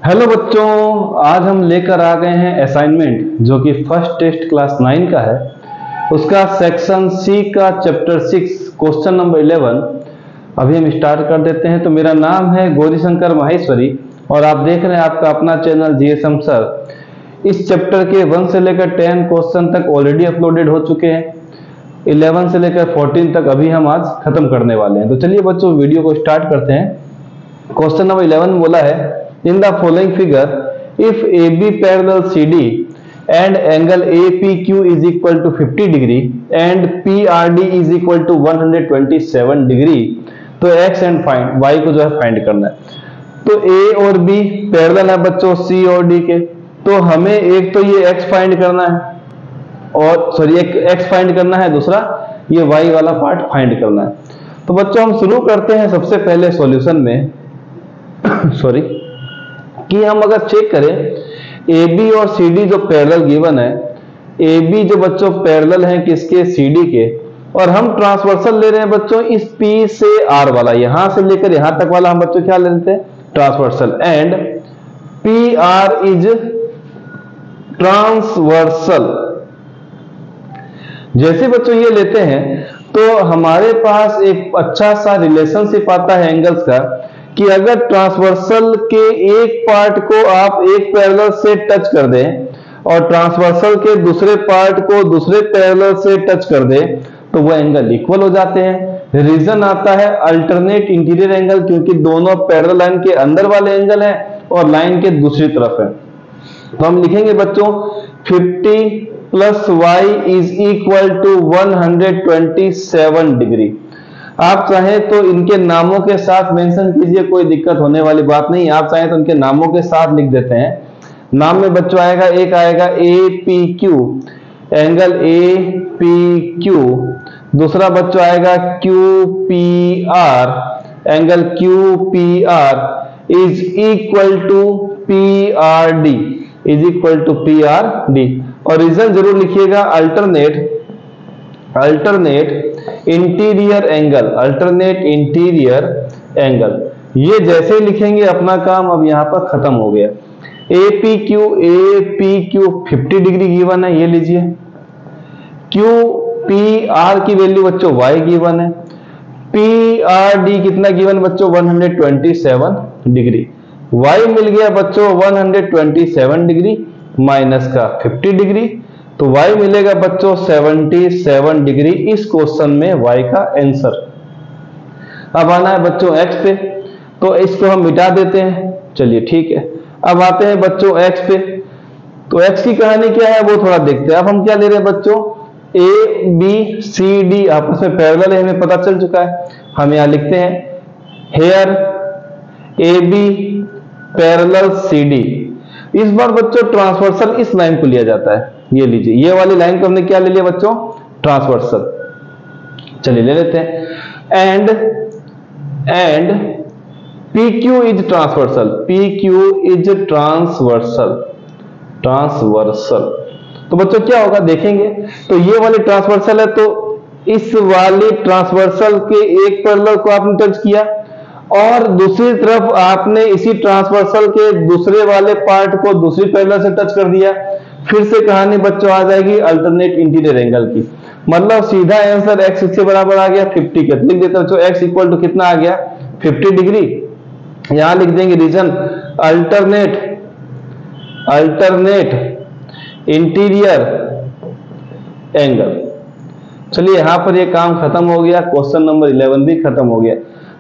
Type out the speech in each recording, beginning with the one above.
Hello बच्चों, आज हम लेकर आ गए हैं असाइनमेंट जो कि फर्स्ट टेस्ट क्लास 9 का है। उसका सेक्शन सी का चैप्टर 6 क्वेश्चन नंबर 11 अभी हम स्टार्ट कर देते हैं। तो मेरा नाम है गौरीशंकर माहेश्वरी और आप देख रहे हैं आपका अपना चैनल जीएसएम सर। इस चैप्टर के 1 से लेकर 10 क्वेश्चन तक ऑलरेडी अपलोडेड हो चुके हैं। 11 से लेकर 14 तक अभी हम आज खत्म करने वाले हैं। तो चलिए बच्चों वीडियो को स्टार्ट करते हैं। क्वेश्चन नंबर 11 में बोला है, in the following figure if A B parallel C D and angle A P Q is equal to 50 degree and P R D is equal to 127 degree, तो x and find, y को जो है find करना है। तो ए और B parallel है बच्चों सी और डी के, तो हमें एक तो ये एक्स फाइंड करना है और सॉरी एक एक्स फाइंड करना है, दूसरा ये वाई वाला पार्ट फाइंड करना है। तो बच्चों हम शुरू करते हैं सबसे पहले सॉल्यूशन में सॉरी कि हम अगर चेक करें ए बी और सी डी जो पैरेलल गिवन है, ए बी जो बच्चों पैरेलल है किसके, सी डी के, और हम ट्रांसवर्सल ले रहे हैं बच्चों इस पी से आर वाला, यहां से लेकर यहां तक वाला हम बच्चों क्या ले लेते हैं, transversal. And P R is transversal. जैसे बच्चों ये लेते हैं तो हमारे पास एक अच्छा सा रिलेशनशिप आता है एंगल्स का कि अगर ट्रांसवर्सल के एक पार्ट को आप एक पैरेलल से टच कर दें और ट्रांसवर्सल के दूसरे पार्ट को दूसरे पैरेलल से टच कर दें तो वो एंगल इक्वल हो जाते हैं। रीजन आता है अल्टरनेट इंटीरियर एंगल, क्योंकि दोनों पैरेलल लाइन के अंदर वाले एंगल हैं और लाइन के दूसरी तरफ है। तो हम लिखेंगे बच्चों 50 plus y is equal to 127 degree. आप चाहें तो इनके नामों के साथ मेंशन कीजिए, कोई दिक्कत होने वाली बात नहीं। आप चाहें तो इनके नामों के साथ लिख देते हैं। नाम में बच्चों आएगा, एक आएगा A P Q, angle A P Q, दूसरा बच्चों आएगा Q P R, angle Q P R is equal to P R D, is equal to P R D. और रीजन जरूर लिखिएगा, alternate interior angle, alternate interior angle. ये जैसे ही लिखेंगे अपना काम अब यहां पर खत्म हो गया। ए पी क्यू 50 डिग्री गिवन है, ये लीजिए। क्यू पी आर की वैल्यू बच्चों वाई गिवन है। पी आर डी कितना गिवन बच्चों, 127 डिग्री। वाई मिल गया बच्चों 127 डिग्री माइनस का 50 डिग्री, तो y मिलेगा बच्चों 77 डिग्री। इस क्वेश्चन में y का आंसर। अब आना है बच्चों x पे, तो इसको हम मिटा देते हैं, चलिए ठीक है। अब आते हैं बच्चों x पे, तो x की कहानी क्या है वो थोड़ा देखते हैं। अब हम क्या ले रहे हैं बच्चों, a b c d आपस में पैरेलल है, हमें पता चल चुका है। हम यहां लिखते हैं here a b parallel c d। इस बार बच्चों ट्रांसवर्सल इस लाइन को लिया जाता है, ये लीजिए, ये वाली लाइन को हमने क्या ले लिया बच्चों, ट्रांसवर्सल। चलिए ले लेते हैं। And P Q is transversal, P Q is transversal, transversal. तो बच्चों क्या होगा देखेंगे, तो ये वाली ट्रांसवर्सल है, तो इस वाली ट्रांसवर्सल के एक पैरेलल को आपने टच किया और दूसरी तरफ आपने इसी ट्रांसवर्सल के दूसरे वाले पार्ट को दूसरी पैरेलल से टच कर दिया। फिर से कहानी बच्चों आ जाएगी अल्टरनेट इंटीरियर एंगल की, मतलब सीधा आंसर x इसके बराबर आ गया 50 के, लिख देता हूं x इक्वल टू कितना आ गया 50 डिग्री। यहां लिख देंगे रीजन अल्टरनेट इंटीरियर एंगल। चलिए यहां पर ये काम खत्म हो गया, क्वेश्चन नंबर 11 भी खत्म हो गया।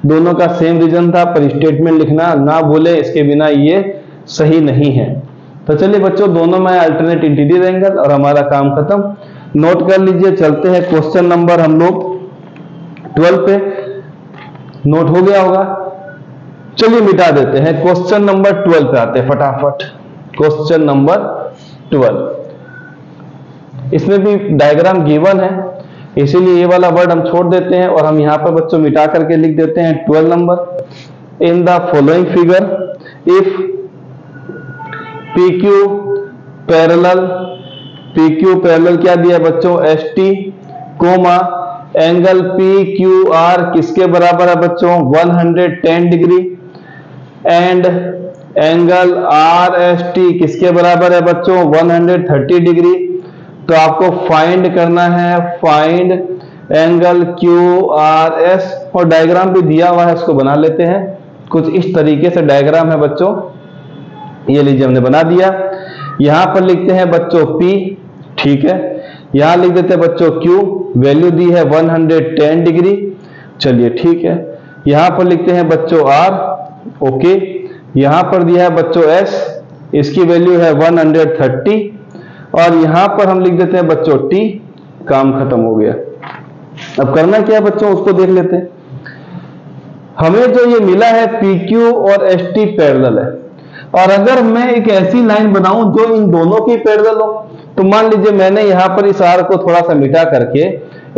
दोनों का सेम रीजन था, पर स्टेटमेंट लिखना ना भूले, इसके बिना ये सही नहीं है। तो चलिए बच्चों दोनों में अल्टरनेट इंटीरियर एंगल और हमारा काम खत्म। नोट कर लीजिए, चलते हैं क्वेश्चन नंबर हम लोग 12 पे। नोट हो गया होगा, चलिए मिटा देते हैं। क्वेश्चन नंबर 12 पे आते हैं फटाफट। क्वेश्चन नंबर 12, इसमें भी डायग्राम गिवन है, इसीलिए ये वाला वर्ड हम छोड़ देते हैं और हम यहां पर बच्चों मिटा करके लिख देते हैं 12 number. In the following figure if PQ parallel क्या दिया बच्चों, ST, कोमा एंगल PQR किसके बराबर है बच्चों, 110 degree. And angle R S T किसके बराबर है बच्चों? 130 डिग्री। तो आपको फाइंड करना है, find angle Q R S, और डायग्राम भी दिया हुआ है, उसको बना लेते हैं। कुछ इस तरीके से डायग्राम है बच्चों, ये लीजिए हमने बना दिया। यहां पर लिखते हैं बच्चों P, ठीक है। यहां लिख देते हैं बच्चों Q, वैल्यू दी है 110 डिग्री, चलिए ठीक है। यहां पर लिखते हैं बच्चों R, ओके। यहां पर दिया है बच्चों S, इसकी वैल्यू है 130, और यहां पर हम लिख देते हैं बच्चों T। काम खत्म हो गया। अब करना क्या है बच्चों, उसको देख लेते हैं। हमें जो ये मिला है PQ और ST पैरेलल है, और अगर मैं एक ऐसी लाइन बनाऊं जो इन दोनों की पैरेलल हो, तो मान लीजिए मैंने यहां पर इस R को थोड़ा सा मिटा करके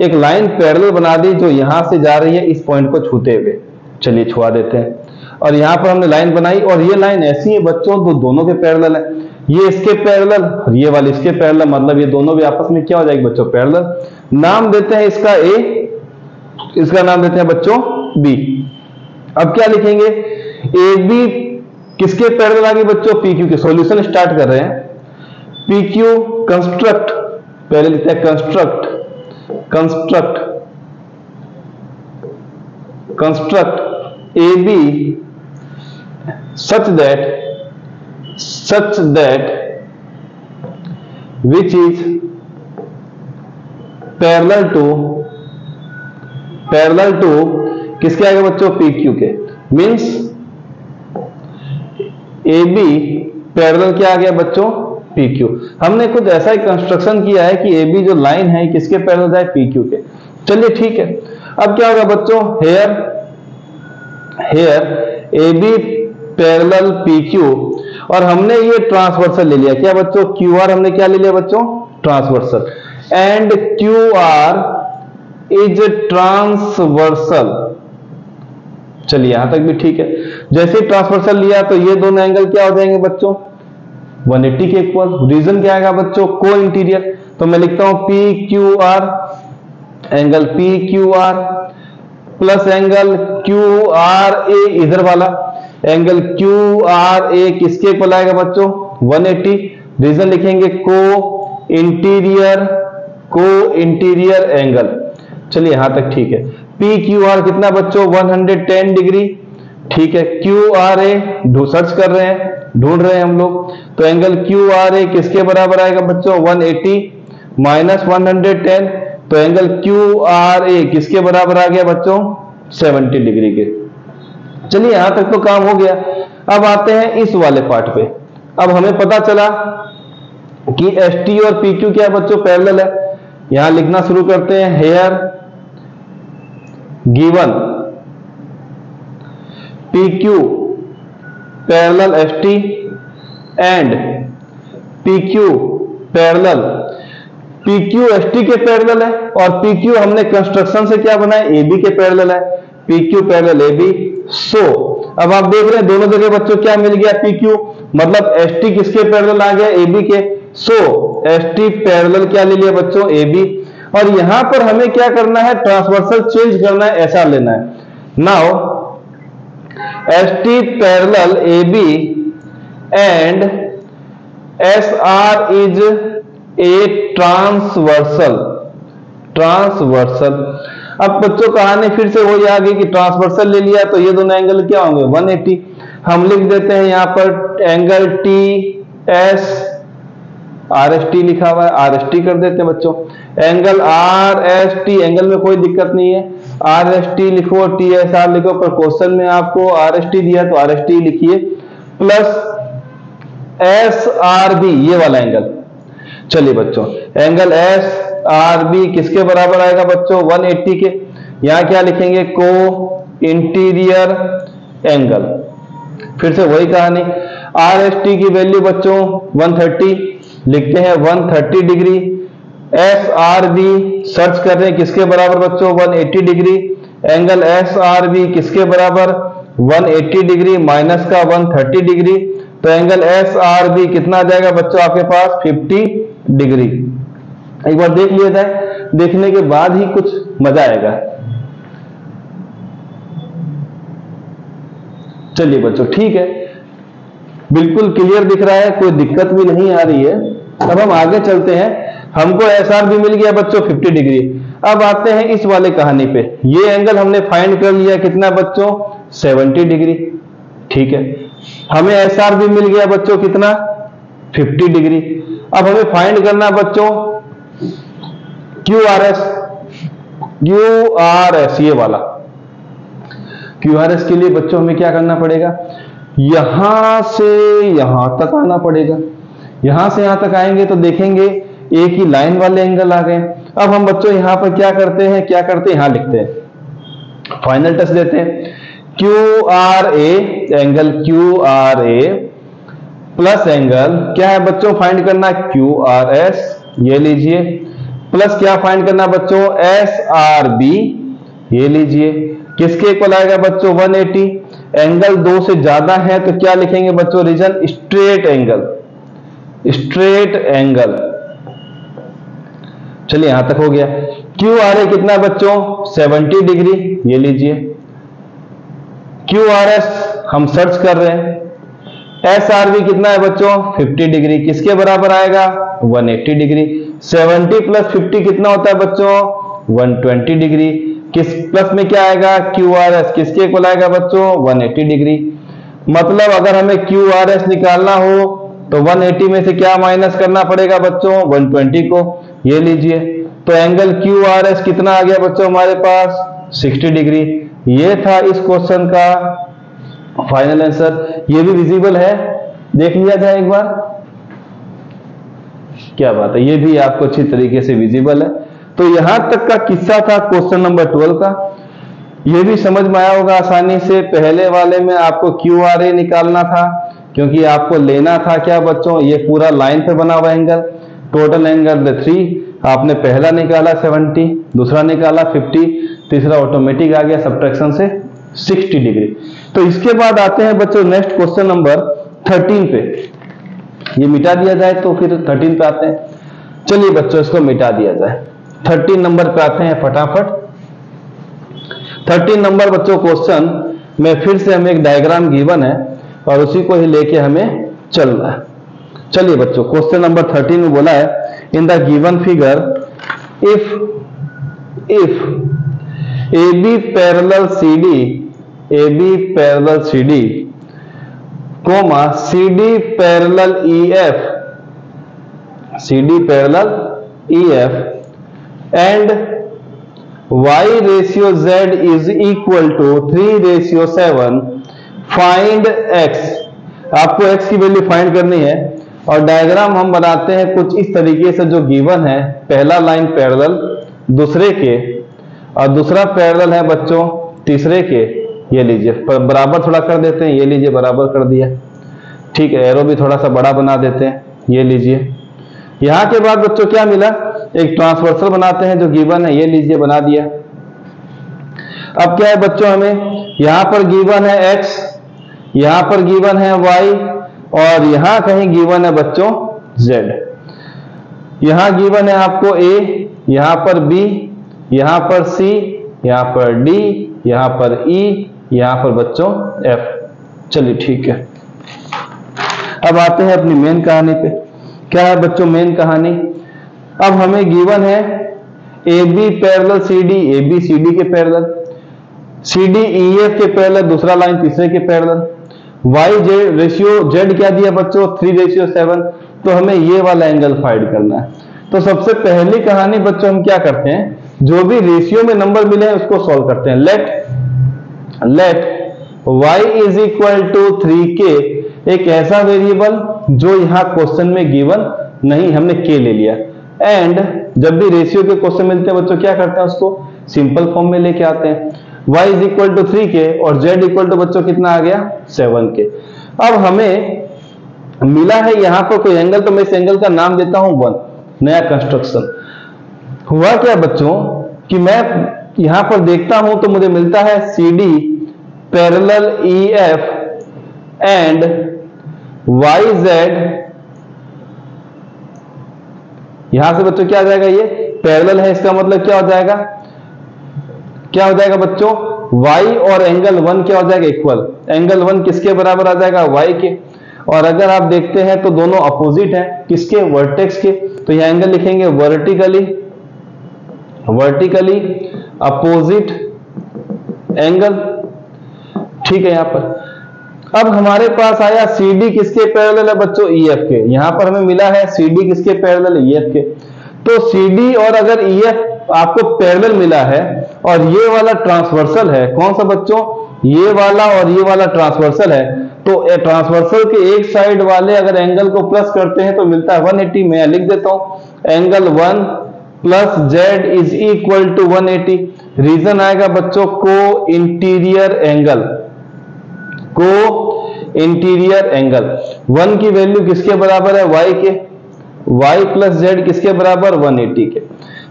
एक लाइन पैरेलल बना दी जो यहां से जा रही है इस पॉइंट को छूते हुए, चलिए छुआ देते हैं। और यहां पर हमने लाइन बनाई, और ये लाइन ऐसी है बच्चों जो दोनों के पैरेलल है, ये इसके पैरेलल और ये वाली इसके पैरेलल, मतलब ये दोनों भी आपस में क्या हो जाएगी बच्चों? पैरेलल। नाम देते हैं इसका A, इसका नाम देते हैं बच्चों B। अब क्या लिखेंगे? AB किसके पैरेलल आगे बच्चों? PQ के। सॉल्यूशन स्टार्ट कर रहे हैं। PQ कंस्ट्रक्ट, पहले लिखते हैं construct, construct, construct AB such that which is parallel to किसके आगे बच्चों? PQ के। मीन्स AB पैरेलल क्या आ गया बच्चों? PQ। हमने कुछ ऐसा ही कंस्ट्रक्शन किया है कि AB जो लाइन है किसके पैरेलल है? PQ के। चलिए ठीक है। अब क्या होगा बच्चों? हेयर AB पैरेलल PQ, और हमने ये ट्रांसवर्सल ले लिया। क्या बच्चों? QR हमने क्या ले लिया बच्चों? Transversal. And QR is transversal. चलिए यहां तक भी ठीक है। जैसे ही ट्रांसवर्सल लिया तो ये दोनों एंगल क्या हो जाएंगे बच्चों? 180 के इक्वल। रीजन क्या आएगा बच्चों? को इंटीरियर। तो मैं लिखता हूं PQR, angle PQR plus angle QRA, इधर वाला एंगल QRA किसके इक्वल आएगा बच्चों? 180। रीजन लिखेंगे को इंटीरियर एंगल। चलिए यहां तक ठीक है। PQR कितना बच्चों? 110 डिग्री, ठीक है। QRA सर्च कर रहे हैं, ढूंढ रहे हैं हम लोग, तो एंगल QRA किसके बराबर आएगा बच्चों? 180 माइनस 110, तो एंगल QRA किसके बराबर आ गया बच्चों? 70 डिग्री के। चलिए यहां तक तो काम हो गया। अब आते हैं इस वाले पार्ट पे। अब हमें पता चला कि ST और PQ क्या बच्चों? पैरेलल है। यहां लिखना शुरू करते हैं। Here given PQ parallel ST and PQ parallel PQ ST के पैरेलल है, और PQ हमने कंस्ट्रक्शन से क्या बनाया? AB के पैरेलल है। PQ parallel AB। सो अब आप देख रहे हैं दोनों जगह बच्चों क्या मिल गया? PQ, मतलब ST किसके पैरेलल आ गया? AB के। सो ST पैरेलल क्या ले लिया बच्चों? AB। और यहां पर हमें क्या करना है? ट्रांसवर्सल चेंज करना है, ऐसा लेना है। Now ST parallel AB and SR is a transversal. अब बच्चों कहानी फिर से वही आ गई कि ट्रांसवर्सल ले लिया तो ये दोनों एंगल क्या होंगे? 180। हम लिख देते हैं यहां पर एंगल TS, RST लिखा हुआ है, RST कर देते हैं बच्चों। एंगल RST, एंगल में कोई दिक्कत नहीं है, RST लिखो, TSR लिखो, पर क्वेश्चन में आपको RST दिया तो RST लिखिए, प्लस SRB, ये वाला एंगल। चलिए बच्चों, एंगल SRB किसके बराबर आएगा बच्चों? 180 के। यहां क्या लिखेंगे? को इंटीरियर एंगल। फिर से वही कहानी, RST की वैल्यू बच्चों 130, लिखते हैं 130 डिग्री। SRB सर्च कर रहे हैं किसके बराबर बच्चों? 180 डिग्री। एंगल SRB किसके बराबर? 180 डिग्री माइनस का 130 डिग्री, तो एंगल SRB कितना आ जाएगा बच्चों आपके पास? 50 डिग्री। एक बार देख लिया जाए, देखने के बाद ही कुछ मजा आएगा। चलिए बच्चों ठीक है। बिल्कुल क्लियर दिख रहा है, कोई दिक्कत भी नहीं आ रही है। अब हम आगे चलते हैं। हमको एसआर भी मिल गया बच्चों 50 डिग्री। अब आते हैं इस वाले कहानी पे। ये एंगल हमने फाइंड कर लिया कितना बच्चों, 70 डिग्री। ठीक है, हमें एसआर भी मिल गया बच्चों कितना, 50 डिग्री। अब हमें फाइंड करना बच्चों क्यूआरएस। क्यूआरएस ये वाला क्यूआरएस के लिए बच्चों हमें क्या करना पड़ेगा, यहां से यहां तक आना पड़ेगा। यहां से यहां तक आएंगे तो देखेंगे एक ही लाइन वाले एंगल आ गए। अब हम बच्चों यहां पर क्या करते हैं यहां लिखते हैं, फाइनल टच देते हैं। Q R A angle Q R A plus angle क्या है बच्चों फाइंड करना, क्यू आर एस ये लीजिए, प्लस क्या फाइंड करना बच्चों, एस आर बी ये लीजिए। किसके इक्वल आएगा बच्चों, 180। एंगल 2 से ज्यादा है तो क्या लिखेंगे बच्चों, reason straight angle, straight angle. चलिए यहां तक हो गया। क्यू आर ए कितना बच्चों, 70 डिग्री ये लीजिए। क्यू आर एस हम सर्च कर रहे हैं। एस आर बी कितना है बच्चों, 50 डिग्री। किसके बराबर आएगा, 180 डिग्री। 70 प्लस 50 कितना होता है बच्चों, 120 डिग्री। किस प्लस में क्या आएगा, क्यू आर एस किसके इक्वल आएगा बच्चों, 180 डिग्री। मतलब अगर हमें क्यू आर एस निकालना हो तो 180 में से क्या माइनस करना पड़ेगा बच्चों, 120 को ये लीजिए। तो एंगल क्यू आर एस कितना आ गया बच्चों हमारे पास, 60 डिग्री। ये था इस क्वेश्चन का फाइनल आंसर। ये भी विजिबल है, देख लिया जाए एक बार। क्या बात है, ये भी आपको अच्छी तरीके से विजिबल है। तो यहां तक का किस्सा था क्वेश्चन नंबर 12 का। ये भी समझ में आया होगा आसानी से। पहले वाले में आपको क्यू आर ए निकालना था, क्योंकि आपको लेना था क्या बच्चों, ये पूरा लाइन पे बना हुआ एंगल, टोटल एंगल 3। आपने पहला निकाला 70, दूसरा निकाला 50, तीसरा ऑटोमेटिक आ गया सब्ट्रैक्शन से 60 डिग्री। तो इसके बाद आते हैं बच्चों नेक्स्ट क्वेश्चन नंबर 13 पे। ये मिटा दिया जाए तो फिर 13 पे आते हैं। चलिए बच्चों इसको मिटा दिया जाए, 13 नंबर पे आते हैं फटाफट। 13 नंबर बच्चों क्वेश्चन में फिर से हमें एक डायग्राम गिवन है और उसी को ही लेके हमें चलना है। चलिए बच्चों क्वेश्चन नंबर 13 में बोला है, in the given figure if AB parallel CD comma CD parallel EF and Y ratio Z is equal to 3:7, find X। आपको X की वैल्यू फाइंड करनी है और डायग्राम हम बनाते हैं कुछ इस तरीके से। जो गिवन है, पहला लाइन पैरेलल दूसरे के और दूसरा पैरेलल है बच्चों तीसरे के। ये लीजिए बराबर थोड़ा कर देते हैं, ये लीजिए बराबर कर दिया। ठीक है, एरो भी थोड़ा सा बड़ा बना देते हैं, ये लीजिए। यहां के बाद बच्चों क्या मिला, एक ट्रांसवर्सल बनाते हैं जो गिवन है, ये लीजिए बना दिया। अब क्या है बच्चों, हमें यहां पर गिवन है x, यहां पर गिवन है y और यहां कहीं गिवन है बच्चों z। यहां गिवन है आपको a, यहां पर b, यहां पर c, यहां पर d, यहां पर e, यहां पर बच्चों f। चलिए ठीक है, अब आते हैं अपनी मेन कहानी पे। क्या है बच्चों मेन कहानी, अब हमें गिवन है AB parallel CD, AB CD के पैरेलल, CD EF के पैरेलल, दूसरा लाइन तीसरे के parallel. Y Z ratio Z क्या दिया बच्चों, 3:7। तो हमें ये वाला एंगल फाइंड करना है। तो सबसे पहली कहानी बच्चों हम क्या करते हैं, जो भी रेशियो में नंबर मिले हैं उसको सॉल्व करते हैं। Let y is equal to 3k, एक ऐसा वेरिएबल जो यहाँ क्वेश्चन में गिवन नहीं, हमने k ले लिया। एंड जब भी रेशियो के क्वेश्चन मिलते हैं बच्चों क्या करते हैं, उसको सिंपल फॉर्म में लेके आते हैं। y is equal to 3k और z इक्वल टू बच्चों कितना आ गया, 7k। अब हमें मिला है यहाँ पर कोई एंगल, तो मैं इस एंगल का नाम देता हूं 1। नया कंस्ट्रक्शन हुआ क्या बच्चों कि मैं यहां पर देखता हूं तो मुझे मिलता है CD parallel EF and YZ। यहां से बच्चों क्या आ जाएगा, ये पैरेलल है, इसका मतलब क्या हो जाएगा, क्या हो जाएगा बच्चों, y और एंगल 1 क्या हो जाएगा, इक्वल। एंगल 1 किसके बराबर आ जाएगा, y के। और अगर आप देखते हैं तो दोनों अपोजिट हैं, किसके, वर्टेक्स के, तो यह एंगल लिखेंगे वर्टिकली अपोजिट एंगल। ठीक है, यहां पर अब हमारे पास आया CD किसके पैरेलल है बच्चों, EF के। यहां पर हमें मिला है CD किसके पैरेलल, EF के। तो CD और अगर EF आपको पैरेलल मिला है और ये वाला ट्रांसवर्सल है, कौन सा बच्चों, ये वाला और ये वाला ट्रांसवर्सल है, तो ट्रांसवर्सल के एक साइड वाले अगर एंगल को प्लस करते हैं तो मिलता है 180। मैं लिख देता हूं angle 1 plus Z is equal to 180। Reason आएगा बच्चों को इंटीरियर एंगल 1 की वैल्यू किसके बराबर है, Y के, Y प्लस Z किसके बराबर, 180 के।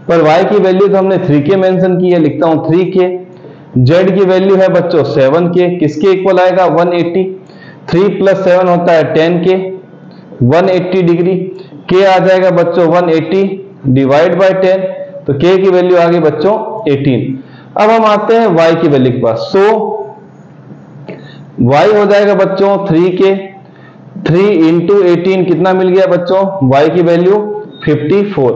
पर Y की वैल्यू तो हमने 3K मेंशन की है, लिखता हूं 3K। Z की वैल्यू है बच्चों 7K, किसके इक्वल आएगा, 180। 3 प्लस 7 होता है 10K, 180 डिग्री। K आ जाएगा बच्चों 180 डिवाइड बाय 10, तो K की वैल्यू आ गई बच्चों 18। अब हम आते हैं Y की वैल्यू के पास। सो Y हो जाएगा बच्चों 3K, 3 इंटू 18 कितना मिल गया बच्चों, Y की वैल्यू 54।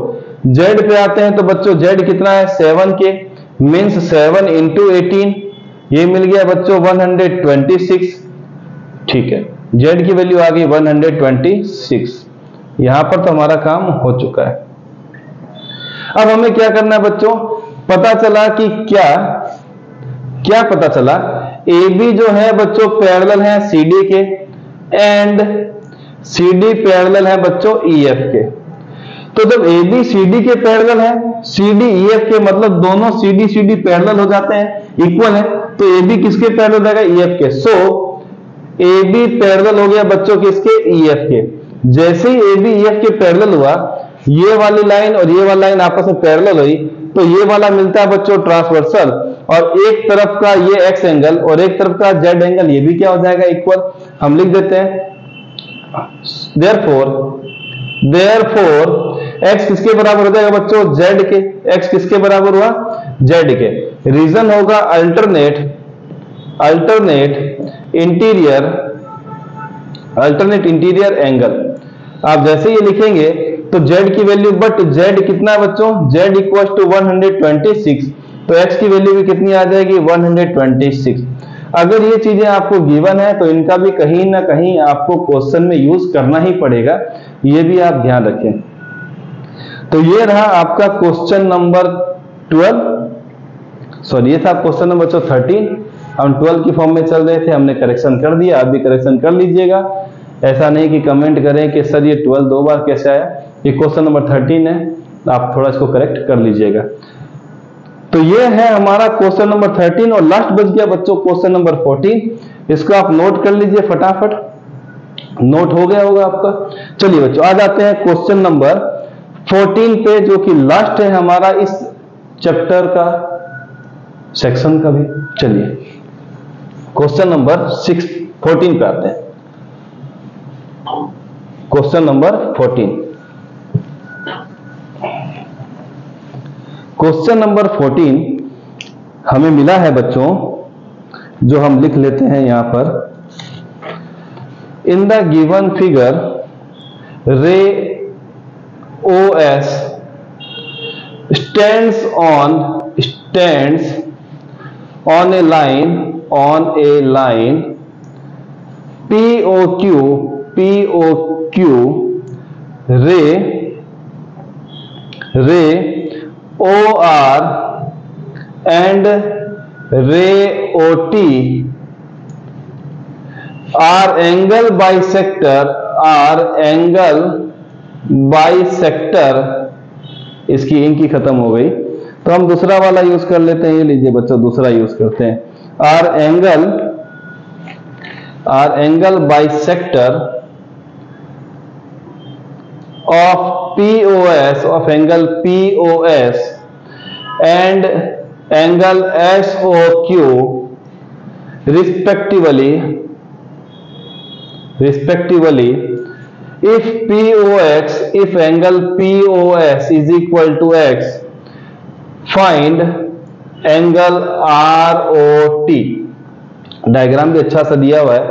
Z पे आते हैं तो बच्चों Z कितना है, 7K, मीन्स 7 इंटू 18, ये मिल गया बच्चों 126। ठीक है, Z की वैल्यू आ गई 126। यहां पर तो हमारा काम हो चुका है। अब हमें क्या करना है बच्चों, पता चला कि क्या पता चला, AB जो है बच्चों पैरेलल है CD के एंड CD पैरेलल है बच्चों EF के। तो जब AB CD के पैरेलल है, CD EF के, मतलब दोनों CD पैरेलल हो जाते हैं, इक्वल है, तो AB किसके पैरेलल रहेगा, EF के। सो AB पैरेलल हो गया बच्चों किसके, EF के। जैसे ही AB EF के पैरेलल हुआ, ये वाली लाइन और ये वाली लाइन आपस में पैरेलल हुई, तो ये वाला मिलता है बच्चों ट्रांसवर्सल, और एक तरफ का ये X एंगल और एक तरफ का Z एंगल, ये भी क्या हो जाएगा, इक्वल। हम लिख देते हैं देयरफॉर X किसके बराबर हो जाएगा बच्चों, Z के। X किसके बराबर हुआ, Z के। रीजन होगा अल्टरनेट इंटीरियर एंगल। आप जैसे ये लिखेंगे तो Z की वैल्यू, बट Z कितना है बच्चों, Z इक्वल टू 126, तो X की वैल्यू भी कितनी आ जाएगी, 126। अगर ये चीजें आपको गिवन है तो इनका भी कहीं ना कहीं आपको क्वेश्चन में यूज करना ही पड़ेगा, ये भी आप ध्यान रखें। तो ये रहा आपका क्वेश्चन नंबर 12, सॉरी ये था क्वेश्चन नंबर 13। हम 12 की फॉर्म में चल रहे थे, हमने करेक्शन कर दिया, आप भी करेक्शन कर लीजिएगा। ऐसा नहीं कि कमेंट करें कि सर ये 12 दो बार कैसे आया, ये क्वेश्चन नंबर 13 है, आप थोड़ा इसको करेक्ट कर लीजिएगा। तो ये है हमारा क्वेश्चन नंबर 13, और लास्ट बच गया बच्चों क्वेश्चन नंबर 14। इसको आप नोट कर लीजिए फटाफट, नोट हो गया होगा आपका। चलिए बच्चों आ जाते हैं क्वेश्चन नंबर 14 पे, जो कि लास्ट है हमारा इस चैप्टर का, सेक्शन का भी। चलिए क्वेश्चन नंबर 14 पे आते हैं। क्वेश्चन नंबर 14, क्वेश्चन नंबर 14 हमें मिला है बच्चों, जो हम लिख लेते हैं यहां पर। इन द गिवन फिगर रे OS stands on a line POQ ray OR and ray OT are angle bisector। इसकी इनकी खत्म हो गई, तो हम दूसरा वाला यूज कर लेते हैं। ये लीजिए बच्चों, दूसरा यूज करते हैं। R angle bisector of POS, of angle POS and angle SOQ respectively, if angle POS is equal to X, find angle ROT। Diagram भी अच्छा सा दिया हुआ है।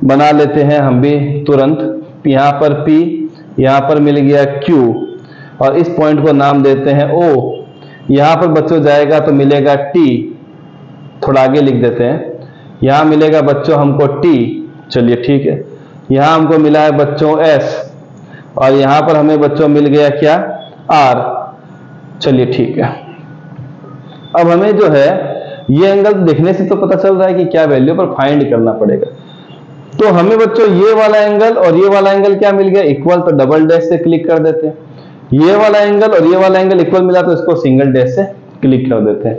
बना लेते हैं हम भी तुरंत। यहां पर P, यहां पर मिल गया Q, और इस पॉइंट को नाम देते हैं O। यहां पर बच्चों जाएगा तो मिलेगा T, थोड़ा आगे लिख देते हैं। यहां मिलेगा बच्चों हमको T, चलिए ठीक है। यहां हमको मिला है बच्चों S, और यहां पर हमें बच्चों मिल गया क्या, R, चलिए ठीक है। अब हमें जो है ये एंगल देखने से तो पता चल रहा है कि क्या वैल्यू, पर फाइंड करना पड़ेगा। तो हमें बच्चों ये वाला एंगल और ये वाला एंगल क्या मिल गया, इक्वल, तो डबल डैश से क्लिक कर देते हैं। ये वाला एंगल और ये वाला एंगल इक्वल मिला तो इसको सिंगल डैश से क्लिक कर देते हैं।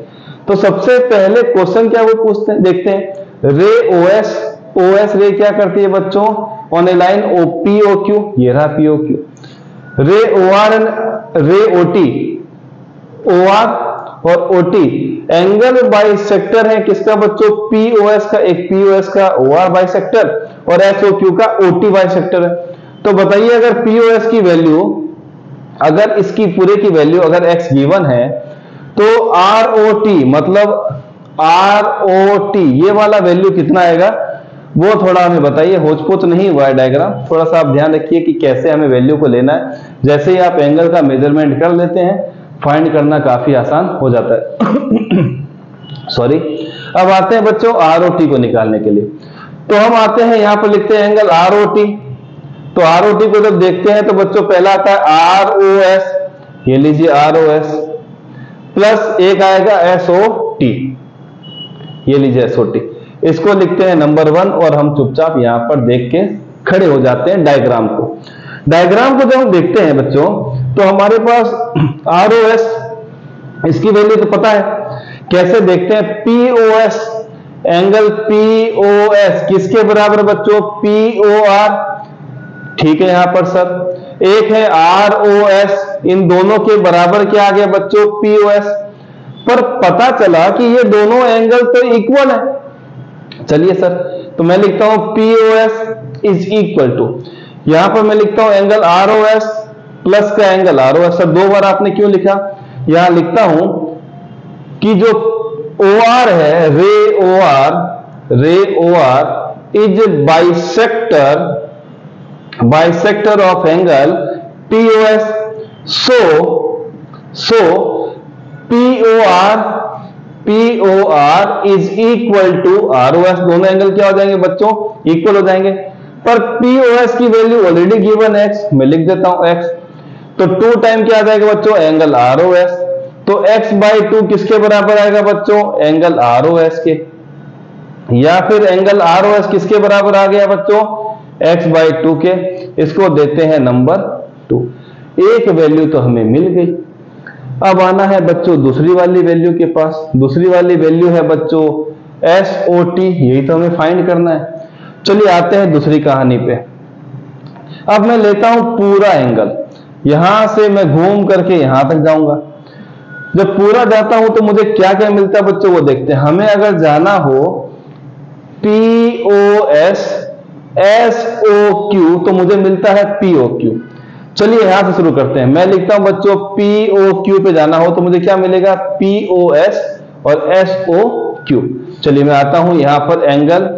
तो सबसे पहले क्वेश्चन क्या वो पूछते हैं, देखते हैं। रे OS रे क्या करती है बच्चों, ऑन ए लाइन POQ, ये रहा POQ। रे OT OR और OT एंगल बाइसेक्टर है किसका बच्चों, POS का, एक POS का OR बाइसेक्टर और SOQ का OT बाइसेक्टर है। तो बताइए अगर POS की वैल्यू, अगर इसकी पूरे की वैल्यू अगर x गिवन है, तो ROT मतलब ROT ये वाला वैल्यू कितना आएगा, वो थोड़ा हमें बताइए। होचपोच नहीं हुआ है डायग्राम, थोड़ा सा आप ध्यान रखिए कि कैसे हमें वैल्यू को लेना है। जैसे ही आप एंगल का मेजरमेंट कर लेते हैं, फाइंड करना काफी आसान हो जाता है। सॉरी। अब आते हैं बच्चों ROT को निकालने के लिए। तो हम आते हैं यहां पर लिखते हैं एंगल ROT। तो ROT को जब देखते हैं तो बच्चों पहला आता है ROS, ये लीजिए ROS, प्लस एक आएगा SOT, ये लीजिए SOT। इसको लिखते हैं नंबर 1, और हम चुपचाप यहां पर देख के खड़े हो जाते हैं डायग्राम को। डायग्राम को जब हम देखते हैं बच्चों, तो हमारे पास ROS, इसकी वैल्यू तो पता है, कैसे देखते हैं। POS, एंगल POS किसके बराबर बच्चों, POR, ठीक है। यहां पर सर एक है ROS, इन दोनों के बराबर क्या आ गया बच्चों, POS। पर पता चला कि ये दोनों एंगल तो इक्वल है। चलिए सर, तो मैं लिखता हूं POS इज इक्वल टू, यहां पर मैं लिखता हूं एंगल ROS प्लस का एंगल ROS। सर दो बार आपने क्यों लिखा, यहां लिखता हूं कि जो OR है, ray OR is bisector of angle POS। So POR is equal to ROS, दोनों एंगल क्या हो जाएंगे बच्चों, इक्वल हो जाएंगे। पर POS की वैल्यू ऑलरेडी गिवन है x, मैं लिख देता हूं x। तो 2 टाइम क्या आ जाएगा बच्चों, एंगल ROS। तो x/2 किसके बराबर आएगा बच्चों, एंगल ROS के। या फिर एंगल ROS किसके बराबर आ गया बच्चों, x/2 के। इसको देते हैं नंबर 2। एक वैल्यू तो हमें मिल गई। अब आना है बच्चों दूसरी वाली वैल्यू के पास। दूसरी वाली वैल्यू है बच्चों SOT, यही तो हमें फाइंड करना है। चलिए आते हैं दूसरी कहानी पे। अब मैं लेता हूं पूरा एंगल, यहां से मैं घूम करके यहां तक जाऊंगा। जब पूरा जाता हूं तो मुझे क्या क्या मिलता है बच्चों, वो देखते हैं। हमें अगर जाना हो POS SOQ तो मुझे मिलता है POQ। चलिए यहां से शुरू करते हैं। मैं लिखता हूं बच्चों POQ पे जाना हो तो मुझे क्या मिलेगा, POS और SOQ। चलिए मैं आता हूं यहां पर एंगल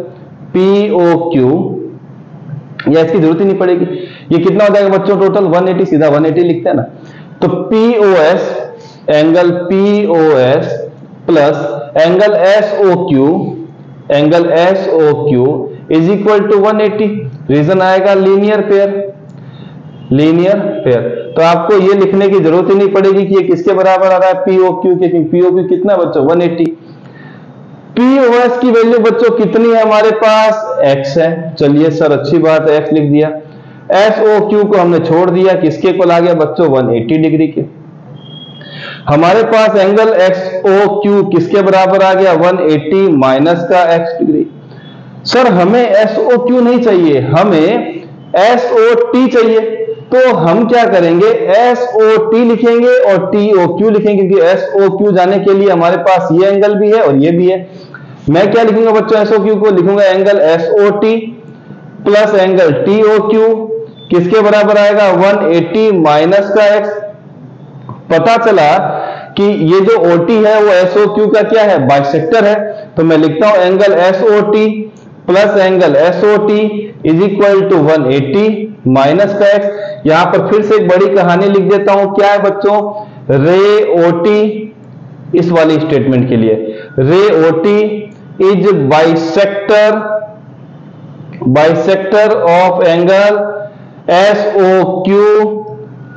POQ, या इसकी जरूरत ही नहीं पड़ेगी। ये कितना हो जाएगा बच्चों टोटल 180, सीधा 180 लिखते हैं ना। तो POS, angle POS plus angle SOQ is equal to 180। Reason आएगा लीनियर पेयर। तो आपको ये लिखने की जरूरत ही नहीं पड़ेगी कि ये किसके बराबर आ रहा है, POQ के। POQ कितना बच्चों 180। POS की वैल्यू बच्चों कितनी है हमारे पास, x है। चलिए सर अच्छी बात है, x लिख दिया। SOQ को हमने छोड़ दिया, किसके को ला गया बच्चों 180 डिग्री के। हमारे पास एंगल XOQ किसके बराबर आ गया, 180 माइनस का x डिग्री। सर हमें SOQ नहीं चाहिए, हमें SOT चाहिए। तो हम क्या करेंगे, SOT लिखेंगे और TOQ लिखेंगे, क्योंकि SOQ जाने के लिए हमारे पास ये एंगल भी है और ये भी है। मैं क्या लिखूंगा बच्चों, SOQ को लिखूंगा angle SOT plus angle TOQ, किसके बराबर आएगा 180 माइनस का x। पता चला कि ये जो OT है वो SOQ का क्या है, बाइसेक्टर है। तो मैं लिखता हूं angle SOT plus angle SOT is equal to 180 minus का x। यहां पर फिर से एक बड़ी कहानी लिख देता हूं, क्या है बच्चों, रे OT इस वाली स्टेटमेंट के लिए, रे OT is bisector of angle SOQ,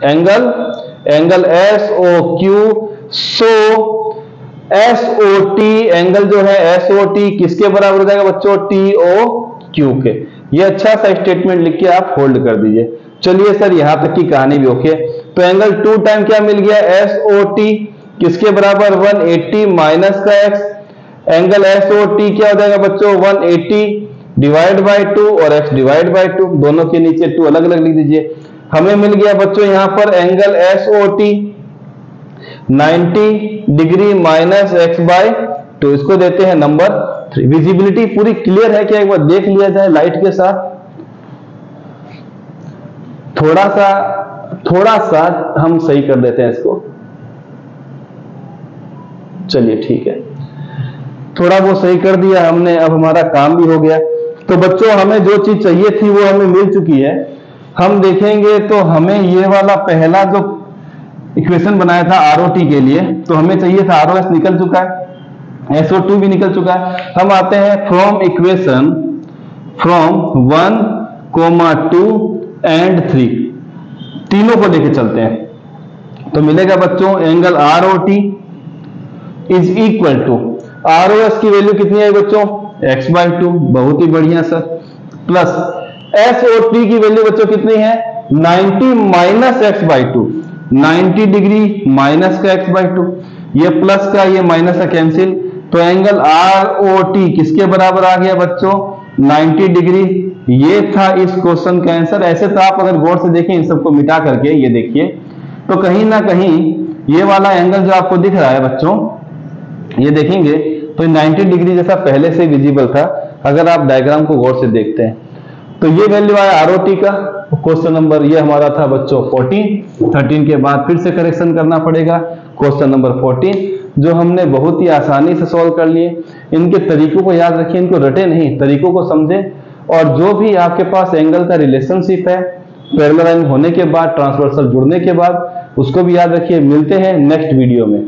angle SOQ। So SOT angle जो है SOT किसके बराबर हो जाएगा बच्चों, TOQ के। ये अच्छा सा स्टेटमेंट लिख के आप होल्ड कर दीजिए। चलिए सर यहां तक की कहानी भी ओके। तो एंगल 2 टाइम क्या मिल गया, SOT किसके बराबर, 180 माइनस का x। एंगल SOT क्या हो जाएगा बच्चों, 180 डिवाइड बाय 2 और x डिवाइड बाय 2, दोनों के नीचे 2 अलग अलग लिख दीजिए। हमें मिल गया बच्चों यहां पर angle SOT 90 degree minus x by 2, इसको देते हैं नंबर 3। विजिबिलिटी पूरी क्लियर है क्या, एक बार देख लिया जाए लाइट के साथ। थोड़ा सा हम सही कर देते हैं इसको, चलिए ठीक है, थोड़ा वो सही कर दिया हमने, अब हमारा काम भी हो गया। तो बच्चों हमें जो चीज चाहिए थी वो हमें मिल चुकी है। हम देखेंगे तो हमें ये वाला पहला जो इक्वेशन बनाया था ROT के लिए, तो हमें चाहिए था ROS निकल चुका है, SO2 भी निकल चुका है। हम आते हैं फ्रॉम इक्वेशन फ्रॉम 1, 2 एंड 3, तीनों को लेके चलते हैं। तो मिलेगा बच्चों angle ROT is equal to, ROS की वैल्यू कितनी है बच्चों, x/2, बहुत ही बढ़िया सर, प्लस SOT की वैल्यू बच्चों कितनी है, 90 माइनस x/2, 90 डिग्री माइनस का x/2, ये प्लस का ये माइनस का कैंसिल। तो एंगल ROT किसके बराबर आ गया बच्चों, 90 डिग्री। ये था इस क्वेश्चन का आंसर। ऐसे तो आप अगर गौर से देखें इन सबको मिटा करके, ये देखिए तो कहीं ना कहीं ये वाला एंगल जो आपको दिख रहा है बच्चों, ये देखेंगे तो 90 डिग्री जैसा पहले से विजिबल था अगर आप डायग्राम को गौर से देखते हैं। तो ये वैल्यू आया ROT का। क्वेश्चन नंबर ये हमारा था बच्चों 14। 13 के बाद फिर से करेक्शन करना पड़ेगा, क्वेश्चन नंबर 14, जो हमने बहुत ही आसानी से सॉल्व कर लिए। इनके तरीकों को याद रखिए, इनको रटे नहीं, तरीकों को समझें। और जो भी आपके पास एंगल का रिलेशनशिप है पैरेलल लाइन होने के बाद, ट्रांसवर्सल जुड़ने के बाद, उसको भी याद रखिए। मिलते हैं नेक्स्ट वीडियो में।